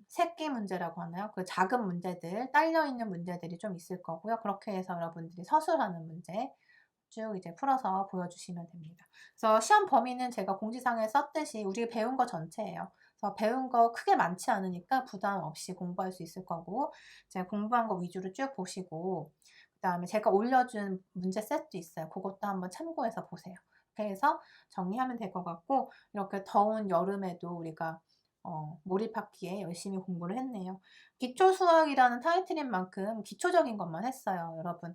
새끼 문제라고 하나요? 그 작은 문제들, 딸려 있는 문제들이 좀 있을 거고요. 그렇게 해서 여러분들이 서술하는 문제 쭉 이제 풀어서 보여주시면 됩니다. 그래서 시험 범위는 제가 공지사항에 썼듯이 우리 배운 거 전체예요. 그래서 배운 거 크게 많지 않으니까 부담 없이 공부할 수 있을 거고, 제가 공부한 거 위주로 쭉 보시고, 그다음에 제가 올려준 문제 세트 있어요. 그것도 한번 참고해서 보세요. 그렇게 해서 정리하면 될 것 같고, 이렇게 더운 여름에도 우리가 몰입하기에 열심히 공부를 했네요. 기초 수학이라는 타이틀인 만큼 기초적인 것만 했어요, 여러분.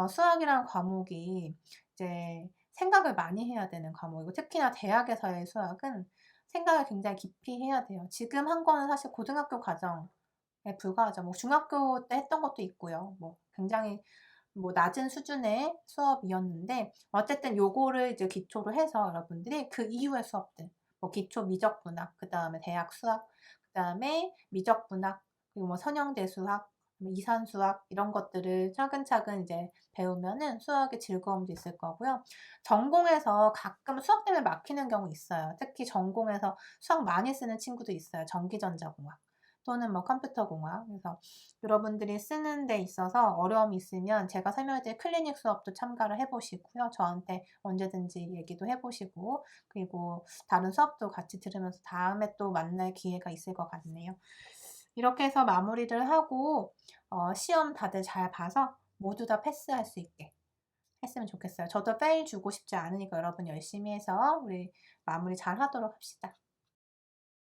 수학이라는 과목이 이제 생각을 많이 해야 되는 과목이고, 특히나 대학에서의 수학은 생각을 굉장히 깊이 해야 돼요. 지금 한 거는 사실 고등학교 과정에 불과하죠. 뭐 중학교 때 했던 것도 있고요. 뭐 굉장히 뭐 낮은 수준의 수업이었는데, 어쨌든 요거를 이제 기초로 해서 여러분들이 그 이후의 수업들, 뭐 기초 미적분학, 그다음에 대학 수학, 그다음에 미적분학, 그리고 뭐 선형대 수학, 뭐 이산 수학 이런 것들을 차근차근 이제 배우면은 수학의 즐거움도 있을 거고요. 전공에서 가끔 수학 때문에 막히는 경우 있어요. 특히 전공에서 수학 많이 쓰는 친구도 있어요. 전기전자공학. 또는 뭐 컴퓨터 공학. 그래서 여러분들이 쓰는 데 있어서 어려움이 있으면 제가 설명해 드린 클리닉 수업도 참가를 해 보시고요. 저한테 언제든지 얘기도 해 보시고, 그리고 다른 수업도 같이 들으면서 다음에 또 만날 기회가 있을 것 같네요. 이렇게 해서 마무리를 하고 시험 다들 잘 봐서 모두 다 패스할 수 있게 했으면 좋겠어요. 저도 페일 주고 싶지 않으니까 여러분 열심히 해서 우리 마무리 잘 하도록 합시다.